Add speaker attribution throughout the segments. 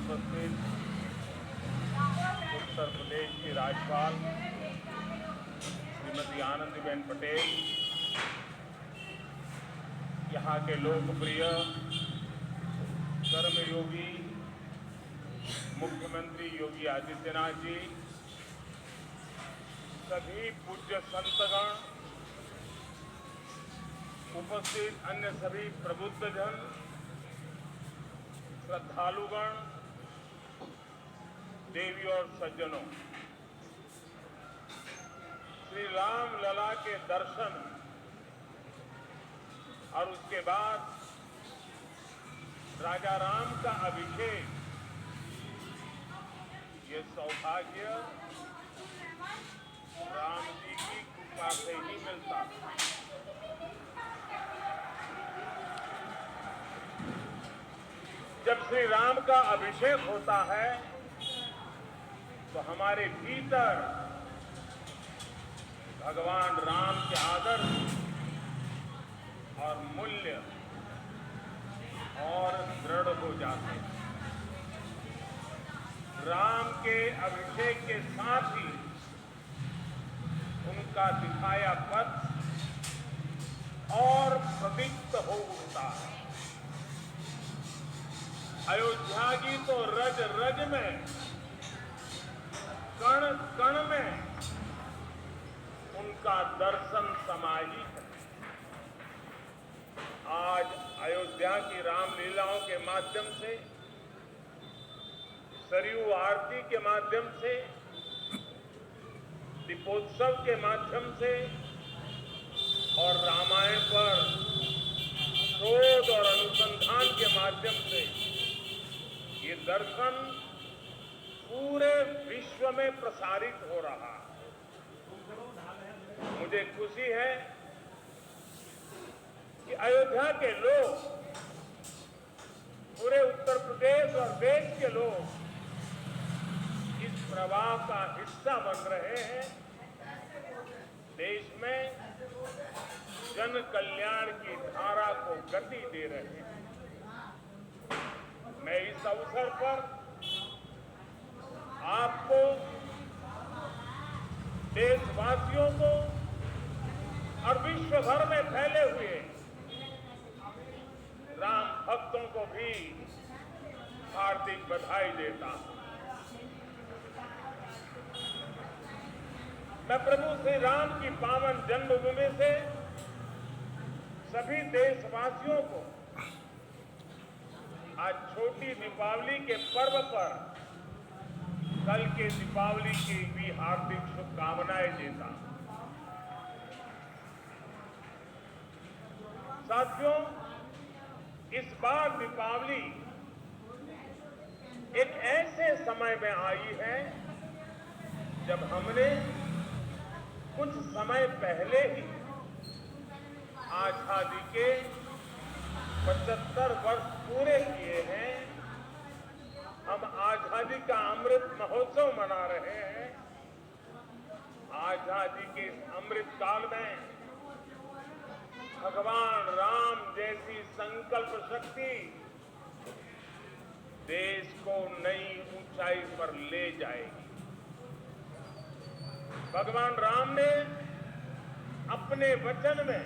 Speaker 1: उपस्थित उत्तर प्रदेश की राज्यपाल श्रीमती आनंदीबेन पटेल, यहाँ के लोकप्रिय कर्मयोगी मुख्यमंत्री योगी आदित्यनाथ जी, सभी पूज्य संतगण, उपस्थित अन्य सभी प्रबुद्धजन, श्रद्धालुगण, देवी और सज्जनों, श्री राम लला के दर्शन और उसके बाद राजा राम का अभिषेक, ये सौभाग्य राम जी की कृपा से ही मिलता है। जब श्री राम का अभिषेक होता है तो हमारे भीतर भगवान राम के आदर्श और मूल्य और दृढ़ हो जाते हैं। राम के अभिषेक के साथ ही उनका दिखाया पथ और प्रदीप्त हो उठता है। अयोध्या की तो रज रज में, कण कण में उनका दर्शन समाहित है। आज अयोध्या की रामलीलाओं के माध्यम से, सरयू आरती के माध्यम से, दीपोत्सव के माध्यम से और रामायण पर शोध और अनुसंधान के माध्यम से ये दर्शन पूरे विश्व में प्रसारित हो रहा है। मुझे खुशी है कि अयोध्या के लोग, पूरे उत्तर प्रदेश और देश के लोग इस प्रवाह का हिस्सा बन रहे हैं। देश में जन कल्याण की धारा को गति दे रहे हैं। मैं इस अवसर पर आपको, देशवासियों को और विश्व भर में फैले हुए राम भक्तों को भी हार्दिक बधाई देता हूं। मैं प्रभु श्री राम की पावन जन्मभूमि से सभी देशवासियों को आज छोटी दीपावली के पर्व पर कल के दीपावली की भी हार्दिक शुभकामनाएं देता हूं। साथियों, इस बार दीपावली एक ऐसे समय में आई है जब हमने कुछ समय पहले ही आजादी के 75 वर्ष पूरे किए हैं। हम आजादी का अमृत महोत्सव मना रहे हैं। आजादी के इस अमृत काल में भगवान राम जैसी संकल्प शक्ति देश को नई ऊंचाई पर ले जाएगी। भगवान राम ने अपने वचन में,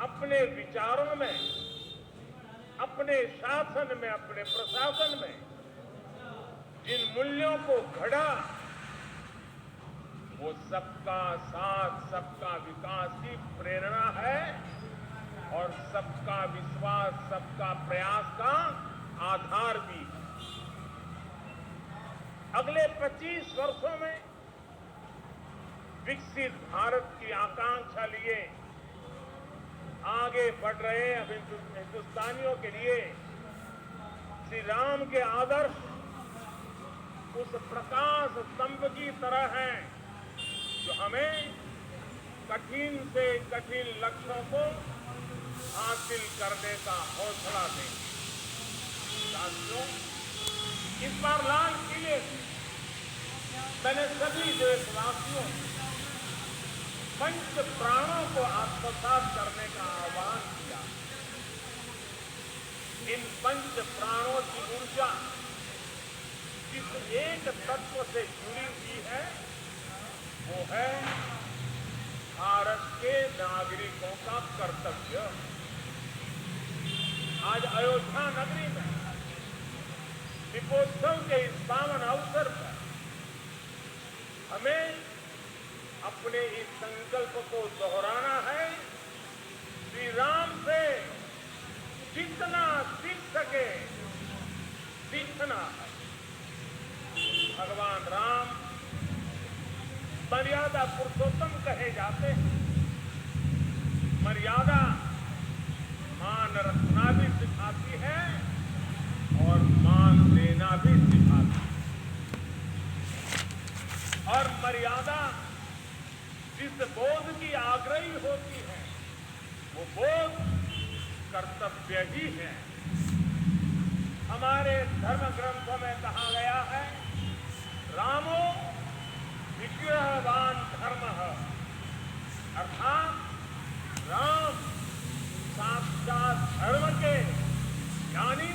Speaker 1: अपने विचारों में, अपने शासन में, अपने प्रशासन में जिन मूल्यों को घड़ा, वो सबका साथ, सबका विकास की प्रेरणा है और सबका विश्वास, सबका प्रयास का आधार भी। अगले 25 वर्षों में विकसित भारत की आकांक्षा लिए आगे बढ़ रहे हिंदुस्तानियों के लिए श्री राम के आदर्श उस प्रकाश स्तंभ की तरह हैं जो हमें कठिन से कठिन लक्ष्यों को हासिल करने का हौसला दें। साथियों, इस बार लाल किले से मैंने सभी देशवासियों पंच प्राणों को आत्मसात करने का आह्वान किया। इन पंच प्राणों की ऊर्जा जिस एक तत्व से जुड़ी हुई है वो है भारत के नागरिकों का कर्तव्य। आज अयोध्या नगरी में दीपोत्सव के इस पावन अवसर पर हमें अपने इस संकल्प को दोहराना है, श्री राम से जितना सीख सके सीखना है। भगवान राम मर्यादा पुरुषोत्तम कहे जाते हैं। मर्यादा मान रखना भी सिखाती है और मान देना भी सिखाती है। और मर्यादा जिस बोध की आग्रही होती है वो बोध कर्तव्य ही है। हमारे धर्म ग्रंथों में कहा गया है, रामो विग्रहवान धर्मः, अर्थात राम साक्षात धर्म के यानी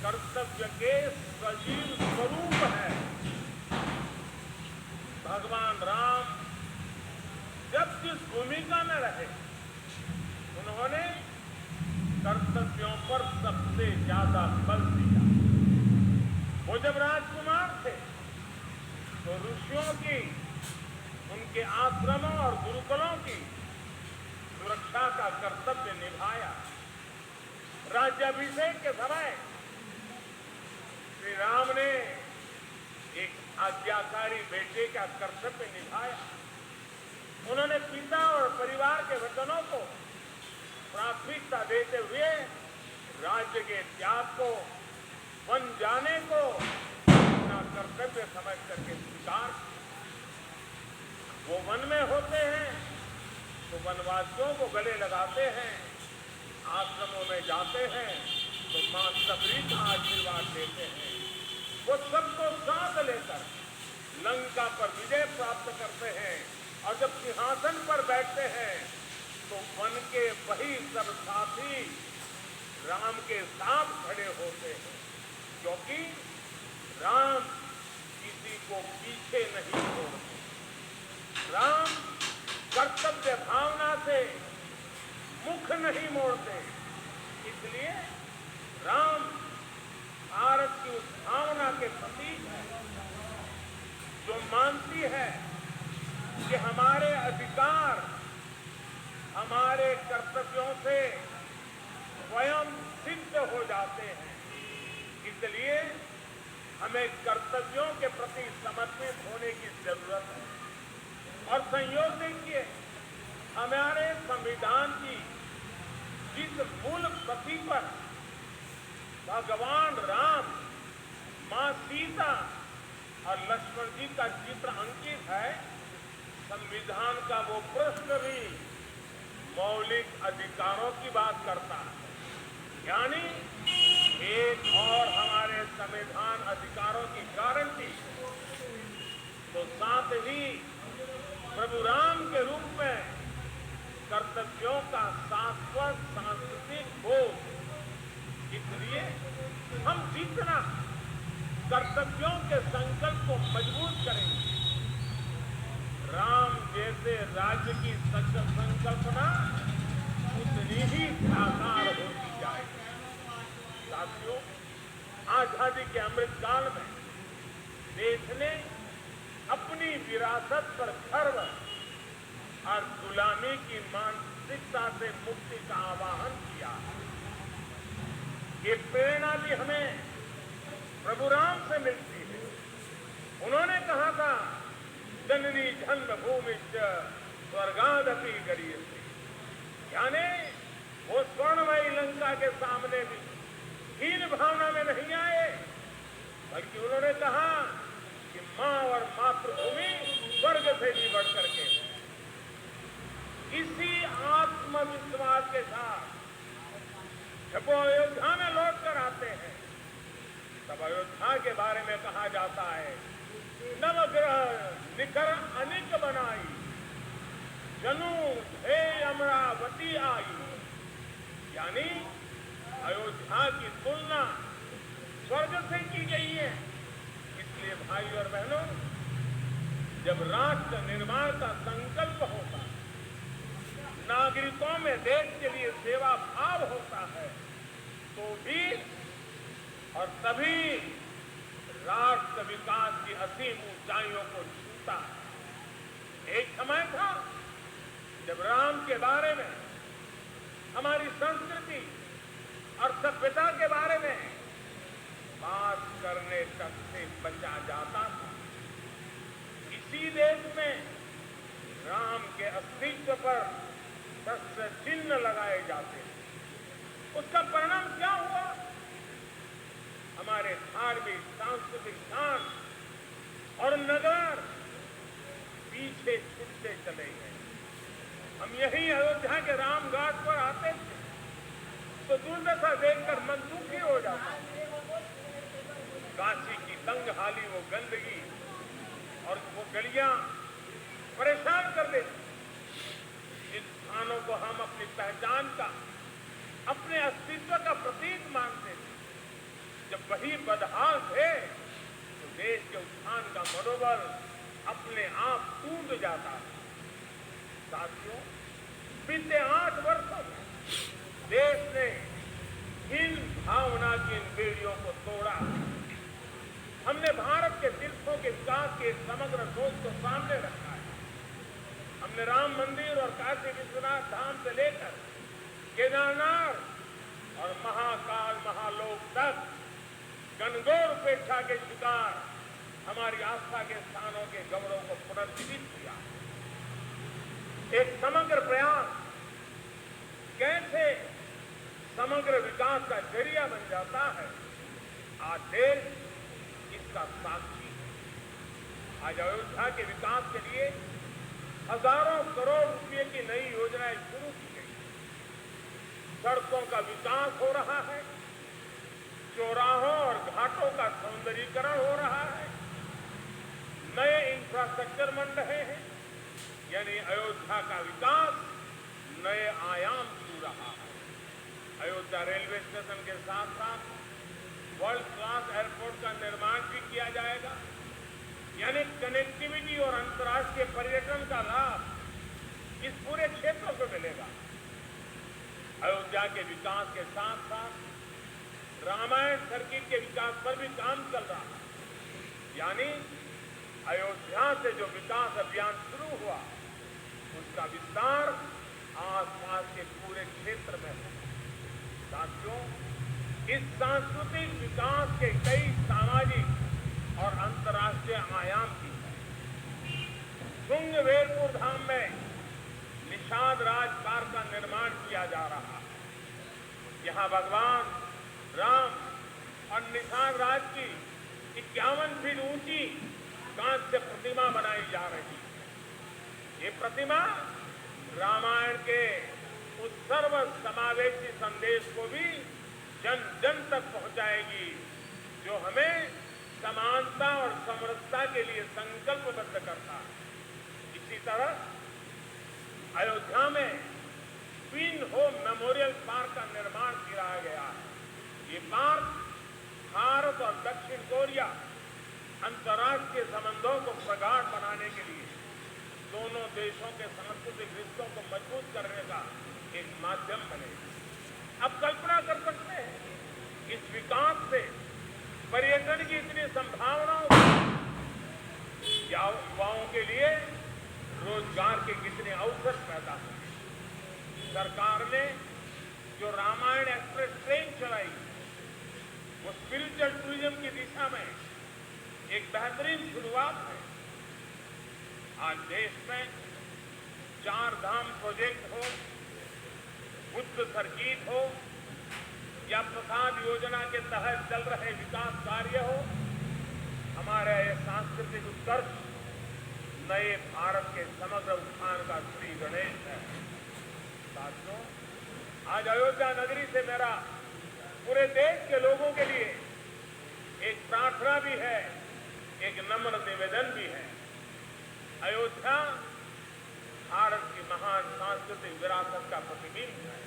Speaker 1: कर्तव्य के सजीव स्वरूप है। भगवान राम जब जिस भूमिका में रहे उन्होंने कर्तव्यों पर सबसे ज्यादा बल दिया। वो जब राजकुमार थे तो ऋषियों की, उनके आश्रमों और गुरुकुलों की सुरक्षा का कर्तव्य निभाया। राज्याभिषेक के समय श्री राम ने एक आज्ञाकारी बेटे का कर्तव्य निभाया। उन्होंने पिता और परिवार के वचनों को प्राथमिकता देते हुए राज्य के त्याग को, वन जाने को अपना कर्तव्य समझ करके स्वीकार। वो वन में होते हैं तो वनवासियों को गले लगाते हैं, आश्रमों में जाते हैं तो मां सबरी का आशीर्वाद लेते हैं। वो सबको साथ लेकर लंका पर विजय प्राप्त करते हैं और जब सिंहासन पर बैठते हैं तो वन के वही सब साथी राम के साथ खड़े होते हैं, क्योंकि राम किसी को पीछे नहीं छोड़ते। राम कर्तव्य भावना से मुख नहीं मोड़ते। इसलिए राम भारत की उस भावना के प्रतीक है जो मानती है कि हमारे अधिकार हमारे कर्तव्यों से स्वयं सिद्ध हो जाते हैं। इसलिए हमें कर्तव्यों के प्रति समर्पित होने की जरूरत है। और संयोग देखिए, हमारे संविधान की जिस मूल प्रति पर भगवान राम, मां सीता और लक्ष्मण जी का चित्र अंकित है, संविधान का वो प्रश्न भी मौलिक अधिकारों की बात करता है। यानी एक और हमारे संविधान अधिकारों की गारंटी, तो साथ ही प्रभु राम के रूप में कर्तव्यों का शाश्वत सांस्कृतिक बोध। इसलिए हम जितना कर्तव्यों के संकल्प को मजबूत करेंगे, राम जैसे राज्य की संकल्पना उतनी ही साकार होती जाएगी। साथियों, आजादी के अमृत काल में देश ने अपनी विरासत पर गर्व और गुलामी की मानसिकता से मुक्ति का आह्वान किया। ये प्रेरणा भी हमें प्रभु राम से मिलती है। उन्होंने कहा था, जननी जन्मभूमि स्वर्गादपि गरीयसी, यानी वो स्वर्णमयी लंका के सामने भी हीन भावना में नहीं आए, बल्कि उन्होंने कहा कि मां और मातृभूमि स्वर्ग से भी बढ़ करके। इसी आत्मविश्वास के साथ जब वो अयोध्या में लौट कर आते हैं तब अयोध्या के बारे में कहा जाता है, नवग्रह निकर अनिक बनाई, जनु हे अमरावती आई। यानी अयोध्या की तुलना स्वर्ग से की गई है। भाई और बहनों, जब राष्ट्र निर्माण का संकल्प होता है, नागरिकों में देश के लिए सेवा भाव होता है, तो भी और तभी राष्ट्र विकास की असीम ऊंचाइयों को छूता है। एक समय था जब राम के बारे में, हमारी संस्कृति और सभ्यता के बारे में बात करने तक से बचा जाता था। इसी देश में राम के अस्तित्व पर शस्त्र चिन्ह लगाए जाते हैं। उसका परिणाम क्या हुआ? हमारे धार्मिक सांस्कृतिक स्थान और नगर पीछे छूटते चले गए। हम यही अयोध्या के रामघाट पर आते थे तो दुर्दशा देखकर मन दुखी हो जाता। काशी की तंगहाली, वो गंदगी और वो गलियां परेशान कर देती। इन स्थानों को हम अपनी पहचान का, अपने अस्तित्व का प्रतीक मानते थे। जब वही बदहाल थे तो देश के उत्थान का मनोबल अपने आप टूट जाता है। साथियों, बीते 8 वर्षों में देश ने इन भावना की इन बेड़ियों को तोड़ा। हमने भारत के तीर्थों के विकास के समग्र सोच को सामने रखा है। हमने राम मंदिर और काशी विश्वनाथ धाम से लेकर केदारनाथ और महाकाल महालोक तक घनघोर उपेक्षा के शिकार हमारी आस्था के स्थानों के गौरव को पुनर्जीवित किया। एक समग्र प्रयास कैसे समग्र विकास का जरिया बन जाता है, आज देश इसका साक्षी है। आज अयोध्या के विकास के लिए हजारों करोड़ रुपए की नई योजनाएं शुरू की गई। सड़कों का विकास हो रहा है, चौराहों और घाटों का सौंदर्यीकरण हो रहा है, नए इंफ्रास्ट्रक्चर बन रहे हैं, यानी अयोध्या का विकास नए आयाम छू रहा है। अयोध्या रेलवे स्टेशन के साथ साथ वर्ल्ड क्लास एयरपोर्ट का निर्माण भी किया जाएगा, यानी कनेक्टिविटी और अंतर्राष्ट्रीय पर्यटन का लाभ इस पूरे क्षेत्र को मिलेगा। अयोध्या के विकास के साथ साथ रामायण सर्किट के विकास पर भी काम चल रहा है, यानी अयोध्या से जो विकास अभियान शुरू हुआ उसका विस्तार आसपास के पूरे क्षेत्र में है। साथियों, इस सांस्कृतिक विकास के कई सामाजिक और अंतर्राष्ट्रीय आयाम भी हैं। शुंगवेरपुर धाम में निषाद राजपाट का निर्माण किया जा रहा है। यहां भगवान राम और निषाद राज की 51 फीट ऊंची कांस्य प्रतिमा बनाई जा रही है। ये प्रतिमा रामायण के उस सर्व समावेशी संदेश को भी जन जन तक पहुंचाएगी जो हमें समानता और समरसता के लिए संकल्पबद्ध करता है। इसी तरह अयोध्या में ट्विन होम मेमोरियल पार्क का निर्माण किया गया है। ये पार्क भारत और दक्षिण कोरिया अंतर्राष्ट्रीय संबंधों को प्रगाढ़ बनाने के लिए दोनों देशों के सांस्कृतिक रिश्तों को मजबूत करने का एक माध्यम बनेगा। अब कल्पना कर सकते हैं इस विकास से पर्यटन की इतनी संभावनाओं युवाओं के लिए रोजगार के कितने अवसर पैदा होंगे। सरकार ने जो रामायण एक्सप्रेस ट्रेन चलाई वो स्पिरिचुअल टूरिज्म की दिशा में एक बेहतरीन शुरुआत है। आज देश में 4 धाम प्रोजेक्ट हो, बुद्ध सर्किट हो या प्रसाद योजना के तहत चल रहे विकास कार्य हो, हमारा ये सांस्कृतिक उत्कर्ष नए भारत के समग्र उत्थान का श्री गणेश है। साथियों, आज अयोध्या नगरी से मेरा पूरे देश के लोगों के लिए एक प्रार्थना भी है, एक नम्र निवेदन भी है। अयोध्या भारत की महान सांस्कृतिक विरासत का प्रतिबिंब है।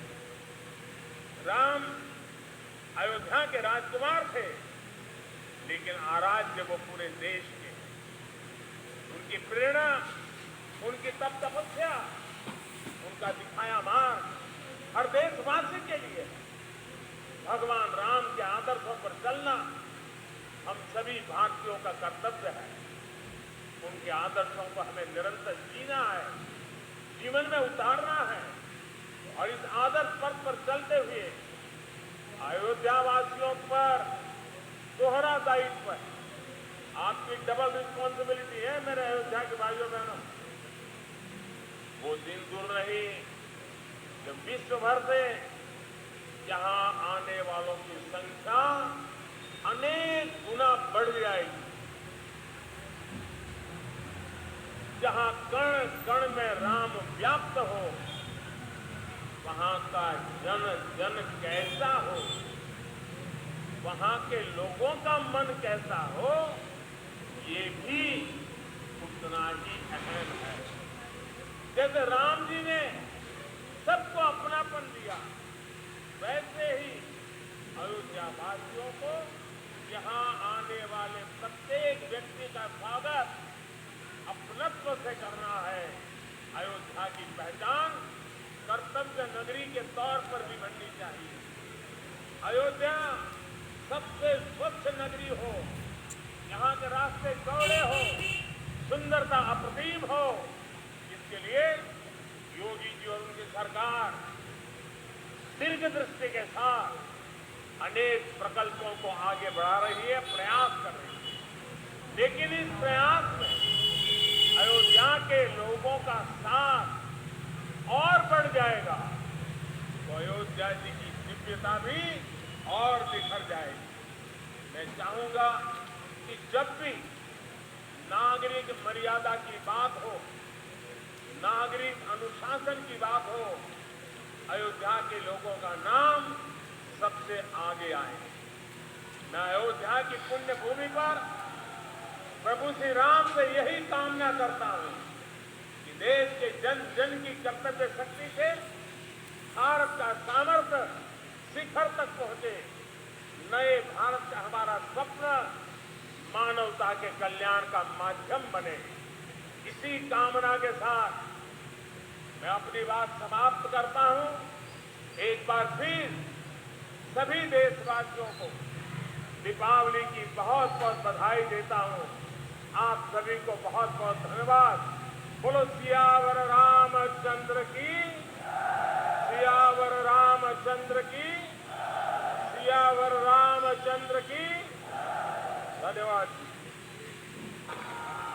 Speaker 1: राम अयोध्या के राजकुमार थे, लेकिन आराध्य वो पूरे देश के। उनकी प्रेरणा, उनकी तप तपस्या, उनका दिखाया मार्ग हर देशवासी के लिए भगवान राम के आदर्शों पर चलना हम सभी भारतीयों का कर्तव्य है। उनके आदर्शों को हमें निरंतर जीना है, जीवन में उतारना है और इस आदर्श पथ पर चलते हुए अयोध्या वासियों पर दोहरा दायित्व है। आपकी डबल रिस्पॉन्सिबिलिटी है मेरे अयोध्या के भाइयों बहनों। वो दिन दूर नहीं जब विश्व भर से यहां आने वालों की संख्या अनेक गुना बढ़ जाएगी, जहां कण कण में राम व्याप्त हो, वहां का जन जन कैसा हो, वहां के लोगों का मन कैसा हो, ये भी उतना ही अहम है। जैसे राम जी ने सबको अपनापन दिया, वैसे ही अयोध्या वासियों को यहां आने वाले प्रत्येक व्यक्ति का स्वागत अपनत्व से करना है। अयोध्या की पहचान कर्तव्य नगरी के तौर पर भी बननी चाहिए। अयोध्या सबसे स्वच्छ नगरी हो, यहाँ के रास्ते चौड़े हो, सुंदरता अप्रतिम हो। इसके लिए योगी जी और उनकी सरकार दीर्घ दृष्टि के साथ अनेक प्रकल्पों को आगे बढ़ा रही है, प्रयास कर रही है। लेकिन इस प्रयास में अयोध्या के लोगों का साथ और बढ़ जाएगा तो अयोध्या जी की दिव्यता भी और बिखर जाएगी। मैं चाहूंगा कि जब भी नागरिक मर्यादा की बात हो, नागरिक अनुशासन की बात हो, अयोध्या के लोगों का नाम सबसे आगे आए। मैं अयोध्या की पुण्य भूमि पर प्रभु श्री राम से यही कामना करता हूं कि देश के जन जन की कर्तव्य शक्ति से भारत का सामर्थ्य शिखर तक पहुंचे। नए भारत का हमारा स्वप्न मानवता के कल्याण का माध्यम बने। इसी कामना के साथ मैं अपनी बात समाप्त करता हूं। एक बार फिर सभी देशवासियों को दीपावली की बहुत बहुत बधाई देता हूं। आप सभी को बहुत बहुत धन्यवाद। बोलो सियावर रामचंद्र की, सियावर रामचंद्र की, सियावर रामचंद्र की। धन्यवाद।